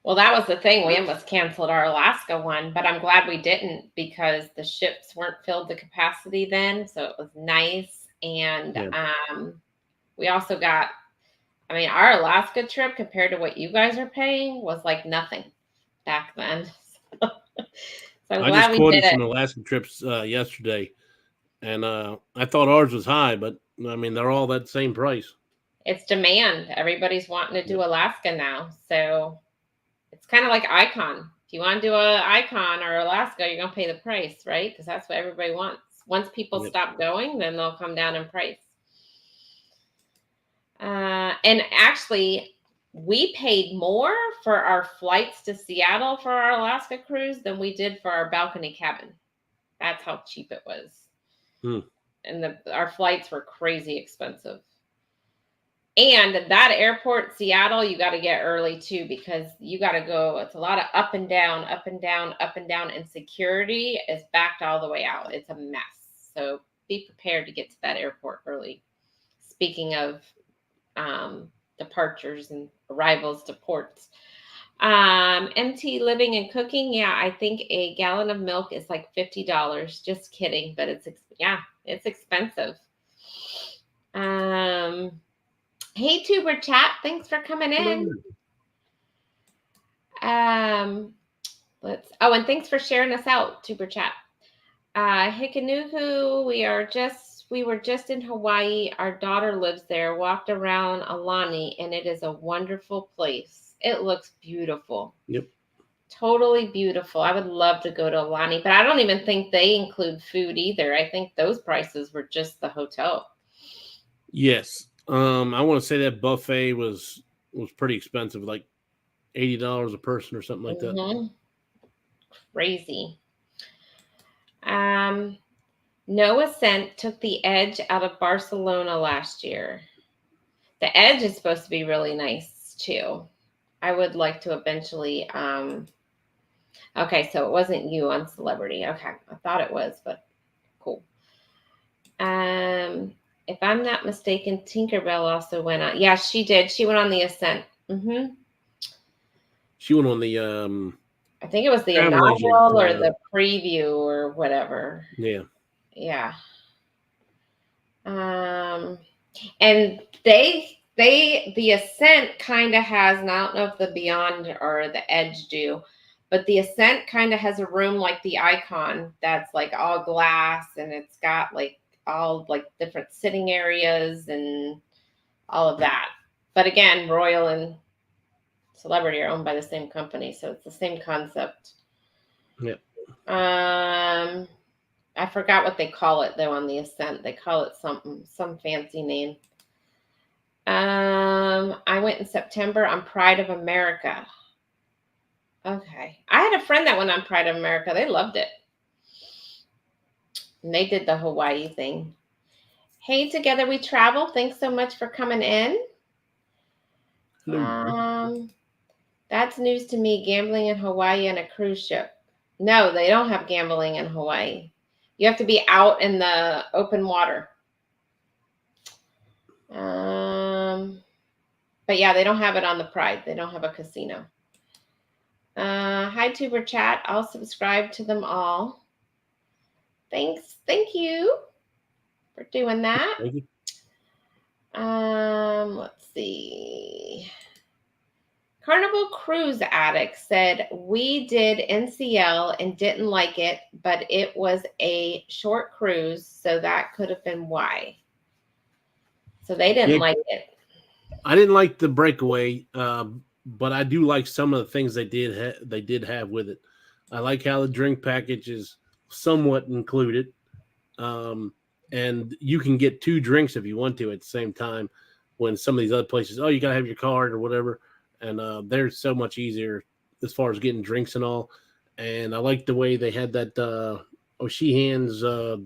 Well, that was the thing. We almost canceled our Alaska one, but I'm glad we didn't because the ships weren't filled to capacity then. So it was nice. And Yeah. we also got, I mean, our Alaska trip compared to what you guys are paying was like nothing back then. So I'm I glad just we did quoted it. some Alaska trips yesterday, and I thought ours was high, but I mean they're all that same price. It's demand. Everybody's wanting to Yep. do Alaska now. So it's kind of like Icon. If you want to do a Icon or Alaska, you're going to pay the price, right? Because that's what everybody wants. Once people Yep. stop going, then they'll come down in price. And actually, we paid more for our flights to Seattle for our Alaska cruise than we did for our balcony cabin. That's how cheap it was. Hmm. And our flights were crazy expensive. And that airport, Seattle, you got to get early too because you got to go. It's a lot of up and down, up and down, up and down, and security is backed all the way out. It's a mess. So be prepared to get to that airport early. Speaking of departures and arrivals to ports, MT living and cooking. Yeah, I think a gallon of milk is like $50. Just kidding, but it's expensive. Hey, Tuber Chat, thanks for coming in. And thanks for sharing us out, Tuber Chat. Hikanuku, we were just in Hawaii. Our daughter lives there. Walked around Alani, and it is a wonderful place. It looks beautiful. Yep. Totally beautiful. I would love to go to Alani, but I don't even think they include food either. I think those prices were just the hotel. Yes. I want to say that buffet was pretty expensive, like $80 a person or something like that. Crazy. No Ascent took the Edge out of Barcelona last year. The Edge is supposed to be really nice too. I would like to eventually. Okay, so it wasn't you on Celebrity. Okay, I thought it was, but cool. If I'm not mistaken, Tinkerbell also went on. Yeah, she did. She went on the Ascent. She went on the I think it was the inaugural or the preview or whatever. Yeah. Yeah. And the Ascent kind of has, and I don't know if the Beyond or the Edge do, but the Ascent kind of has a room like the Icon that's like all glass, and it's got like all like different sitting areas and all of that. But again, Royal and Celebrity are owned by the same company, so it's the same concept. Yep. I forgot what they call it though on the Ascent. They call it some fancy name. I went in September on Pride of America. Okay. I had a friend that went on Pride of America. They loved it. And they did the Hawaii thing. Hey, Together We Travel. Thanks so much for coming in. That's news to me. Gambling in Hawaii on a cruise ship. No, they don't have gambling in Hawaii. You have to be out in the open water. But yeah, they don't have it on the Pride. They don't have a casino. Hi, Tuber Chat. I'll subscribe to them all. Thanks. Thank you for doing that. Thank you. Let's see. Carnival Cruise Addict said, we did NCL and didn't like it, but it was a short cruise, so that could have been why. So they didn't like it. I didn't like the breakaway, but I do like some of the things they did have with it. I like how the drink package is somewhat included, and you can get 2 drinks if you want to at the same time. When some of these other places, you gotta have your card or whatever, and they're so much easier as far as getting drinks and all. And I like the way they had that O'Sheehan's. I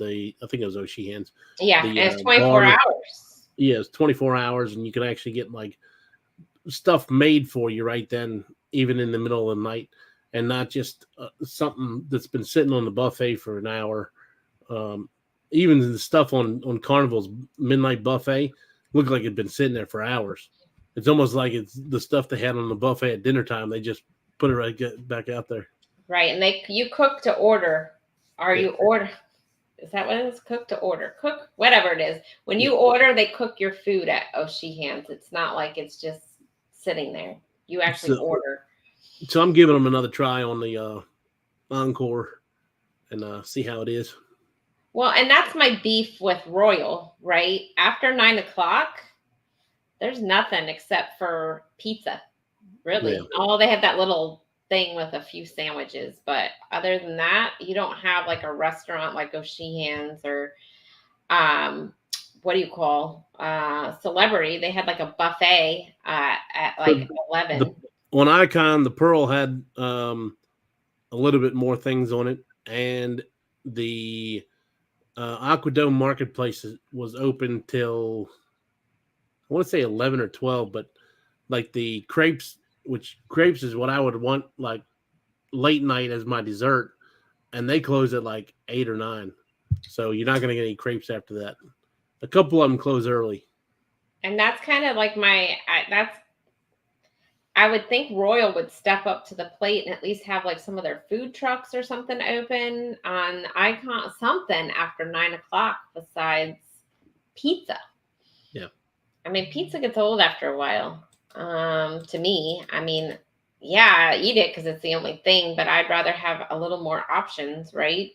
think it was O'Sheehan's. Yeah, and it's 24 hours. Yeah, it's 24 hours, and you can actually get like stuff made for you right then, even in the middle of the night, and not just something that's been sitting on the buffet for an hour. Even the stuff on Carnival's midnight buffet looked like it'd been sitting there for hours. It's almost like it's the stuff they had on the buffet at dinner time. They just put it right back out there. Right, and you cook to order. Or Yeah. you order. Is that what it is? Cook to order. Cook, whatever it is. When you Yeah. order, they cook your food at O'Sheehan's. It's not like it's just sitting there. You actually order. So I'm giving them another try on the Encore and see how it is. Well, and that's my beef with Royal, right? After 9 o'clock, there's nothing except for pizza, really. Yeah. Oh, they have that little thing with a few sandwiches, but other than that, you don't have like a restaurant like O'Sheehan's or what do you call Celebrity. They had like a buffet at like 11. On Icon, the Pearl had a little bit more things on it, and the Aquadome Marketplace was open till I want to say 11 or 12, but like the crepes, which crepes is what I would want like late night as my dessert, and they close at like 8 or 9. So you're not going to get any crepes after that. A couple of them close early. And that's kind of like I would think Royal would step up to the plate and at least have like some of their food trucks or something open on Icon, something after 9 o'clock besides pizza. Yeah. I mean, pizza gets old after a while. To me, I mean, yeah, I eat it because it's the only thing, but I'd rather have a little more options, right?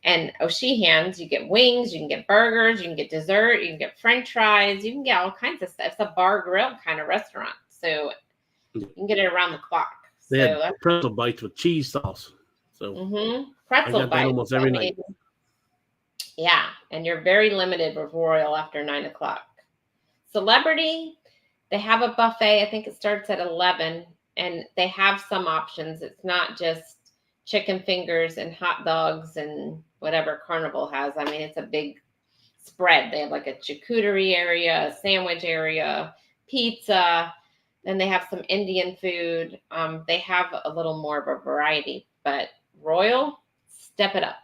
And O'Sheehan's, you get wings, you can get burgers, you can get dessert, you can get French fries, you can get all kinds of stuff. It's a bar grill kind of restaurant, so you can get it around the clock. They had pretzel bites with cheese sauce. So pretzel I got bites that almost every night. Yeah, and you're very limited with Royal after 9 o'clock. Celebrity, they have a buffet. I think it starts at 11, and they have some options. It's not just chicken fingers and hot dogs and whatever Carnival has. I mean, it's a big spread. They have like a charcuterie area, a sandwich area, pizza. Then they have some Indian food. They have a little more of a variety, but Royal, step it up.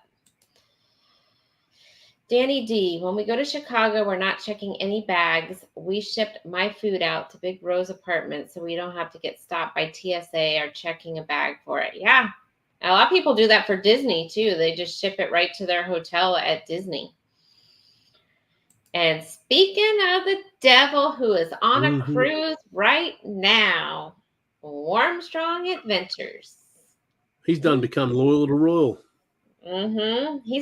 Danny D, when we go to Chicago, we're not checking any bags. We shipped my food out to Big Rose apartment so we don't have to get stopped by TSA or checking a bag for it. Yeah. A lot of people do that for Disney too. They just ship it right to their hotel at Disney. And speaking of the devil who is on a cruise right now, Warmstrong Adventures. He's done become loyal to Royal. He's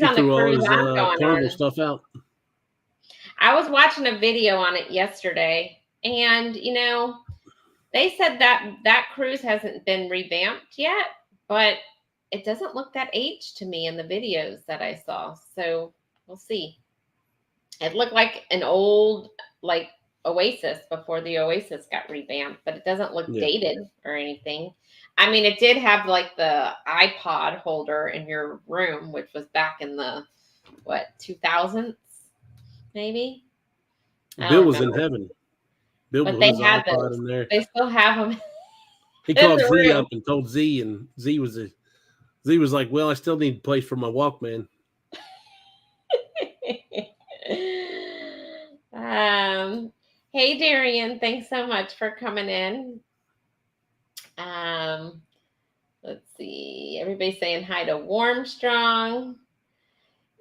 he on the cruise all his, I'm going Carnival on. stuff out. I was watching a video on it yesterday, and you know, they said that cruise hasn't been revamped yet, but it doesn't look that aged to me in the videos that I saw. So we'll see. It looked like an old like Oasis before the Oasis got revamped, but it doesn't look dated or anything. I mean, it did have like the iPod holder in your room, which was back in the 2000s, maybe. Bill was in heaven. Bill but put they his had iPod those. in there. They still have them. He called Z up and told Z, and Z was like, "Well, I still need a place for my Walkman." Hey Darian, thanks so much for coming in. Let's see. Everybody's saying hi to Warmstrong.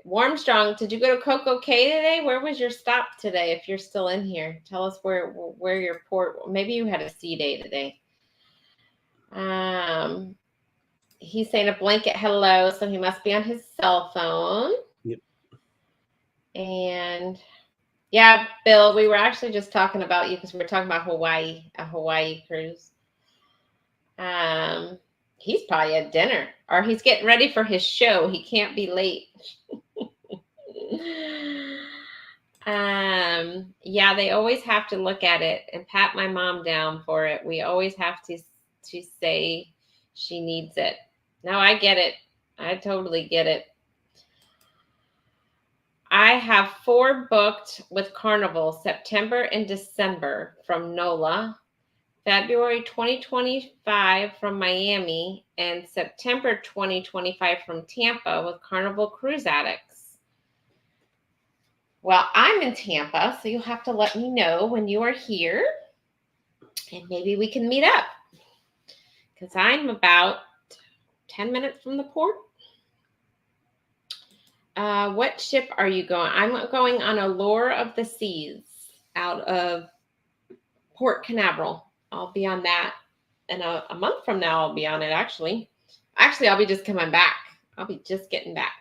Warmstrong, did you go to Coco Cay today? Where was your stop today? If you're still in here, tell us where your port. Maybe you had a sea day today. He's saying a blanket hello, so he must be on his cell phone. Yep. And yeah, Bill, we were actually just talking about you because we were talking about Hawaii, a Hawaii cruise. He's probably at dinner or he's getting ready for his show. He can't be late. Yeah, they always have to look at it and pat my mom down for it. We always have to say she needs it. No, I get it. I totally get it. I have 4 booked with Carnival, September and December from NOLA, February 2025 from Miami, and September 2025 from Tampa with Carnival Cruise Addicts. Well, I'm in Tampa, so you'll have to let me know when you are here, and maybe we can meet up. because I'm about 10 minutes from the port. What ship are you going? I'm going on Allure of the Seas out of Port Canaveral. I'll be on that. And a month from now, I'll be on it, actually. Actually, I'll be just coming back. I'll be just getting back.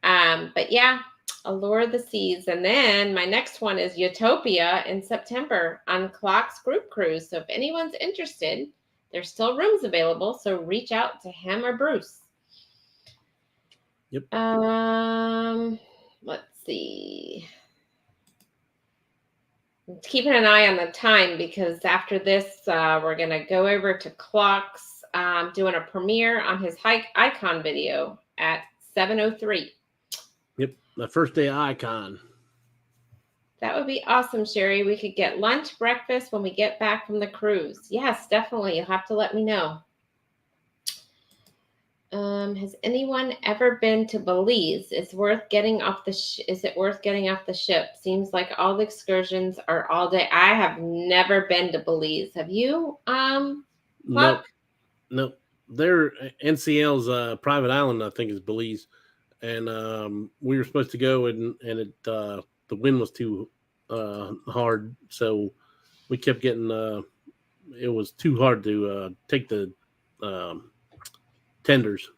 But yeah, Allure of the Seas. And then my next one is Utopia in September on Clock's group cruise. So if anyone's interested, there's still rooms available. So reach out to him or Bruce. Yep. Let's see. Keeping an eye on the time because after this, we're going to go over to Clock's doing a premiere on his hike icon video at 7:03. Yep, the first day of Icon. That would be awesome, Sherry. We could get lunch, breakfast when we get back from the cruise. Yes, definitely. You'll have to let me know. Has anyone ever been to Belize? Is it worth getting off the ship? Seems like all the excursions are all day. I have never been to Belize. Have you? Nope. Their NCL's private island, I think, is Belize, and we were supposed to go, and the wind was too hard, so we kept getting. It was too hard to take the tenders.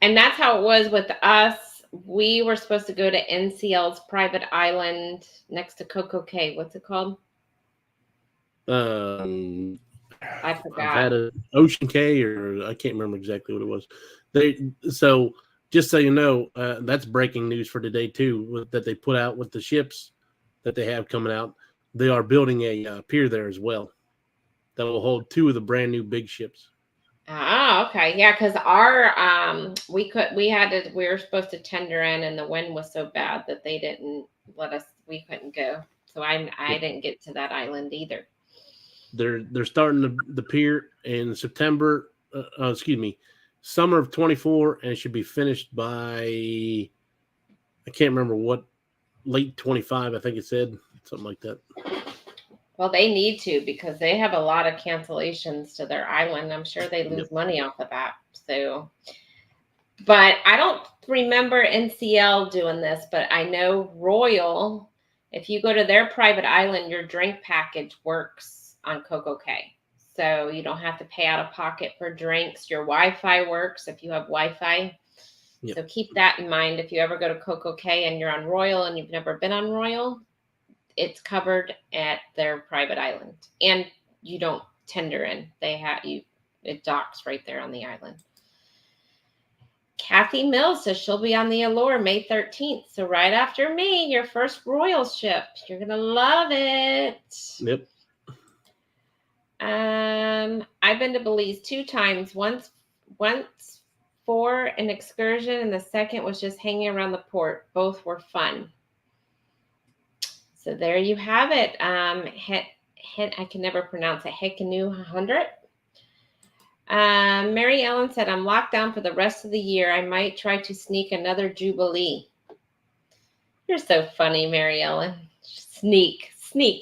And that's how it was with us. We were supposed to go to NCL's private island next to Coco Cay. What's it called? I forgot. I've had an Ocean Cay, or I can't remember exactly what it was. So just so you know, that's breaking news for today too. That they put out with the ships that they have coming out. They are building a pier there as well that will hold 2 of the brand new big ships. Ah, okay. Yeah, because our we were supposed to tender in and the wind was so bad that they didn't let us, we couldn't go. So I didn't get to that island either. They're starting the pier in September, summer of 24, and it should be finished by, I can't remember what, late 25, I think it said, something like that. Well, they need to because they have a lot of cancellations to their island. I'm sure they lose money off of that. So, but I don't remember NCL doing this, but I know Royal, if you go to their private island, your drink package works on Coco Cay. So you don't have to pay out of pocket for drinks. Your Wi-Fi works if you have Wi-Fi. Yep. So keep that in mind. If you ever go to Coco Cay and you're on Royal and you've never been on Royal, it's covered at their private island, and you don't tender in. It docks right there on the island. Kathy Mills says she'll be on the Allure May 13th. So right after me, your first Royal ship. You're going to love it. Yep. I've been to Belize 2 times. Once for an excursion, and the second was just hanging around the port. Both were fun. So there you have it. I can never pronounce it. Hekanu 100. Mary Ellen said, I'm locked down for the rest of the year. I might try to sneak another Jubilee. You're so funny, Mary Ellen. Sneak.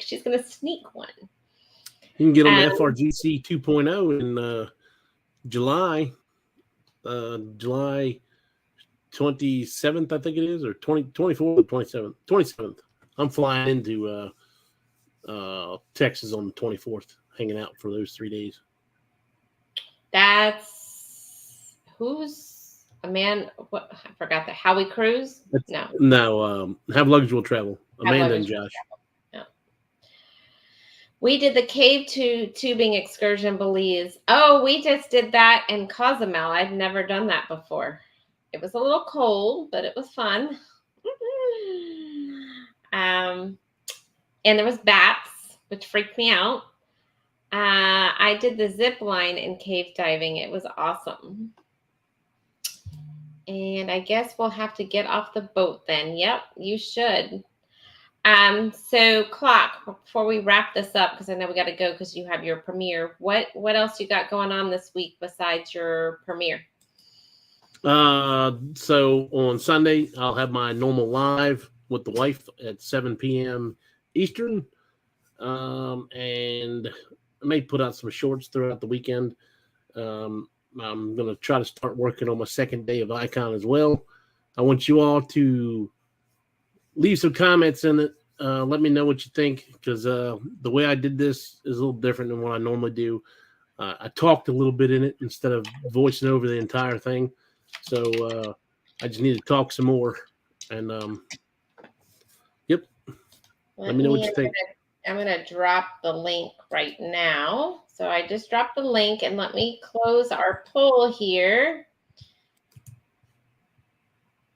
She's going to sneak one. You can get on the FRGC 2.0 in July 27th, I think it is, or 24th or 27th. 27th. I'm flying into Texas on the 24th, hanging out for those 3 days. That's who's a man? What, I forgot that. Howie Cruise? No. Have Luxury Travel. Amanda and Josh. No. We did the cave tubing excursion, Belize. Oh, we just did that in Cozumel. I've never done that before. It was a little cold, but it was fun. And there was bats, which freaked me out. I did the zip line in cave diving. It was awesome. And I guess we'll have to get off the boat then. Yep, you should. So Clock, before we wrap this up, because I know we got to go because you have your premiere. What else you got going on this week besides your premiere? So on Sunday, I'll have my normal live with the wife at 7 p.m. Eastern. And may put out some shorts throughout the weekend. I'm going to try to start working on my second day of Icon as well. I want you all to leave some comments in it. Let me know what you think, because the way I did this is a little different than what I normally do. I talked a little bit in it instead of voicing over the entire thing. So I just need to talk some more. And yep, let me know what you think. I'm going to drop the link right now. So I just dropped the link, and let me close our poll here.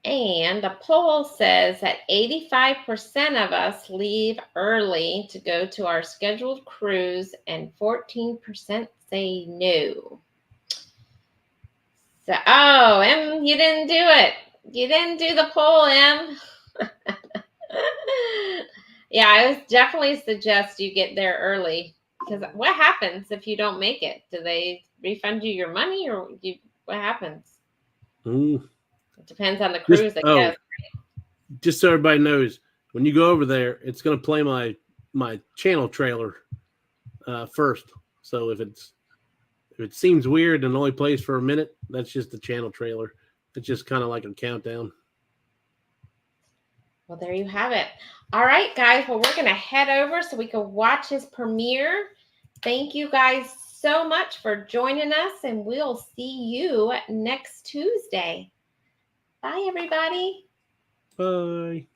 And the poll says that 85% of us leave early to go to our scheduled cruise, and 14% say no. So, oh, Em, you didn't do it. You didn't do the poll, Em. Yeah, I would definitely suggest you get there early, because what happens if you don't make it? Do they refund you your money, or what happens? It depends on the cruise, I guess. Just so everybody knows, when you go over there, it's going to play my channel trailer first. So if it seems weird and only plays for a minute, that's just the channel trailer. It's just kind of like a countdown. Well, there you have it. All right, guys. Well, we're going to head over so we can watch his premiere. Thank you guys so much for joining us, and we'll see you next Tuesday. Bye, everybody. Bye.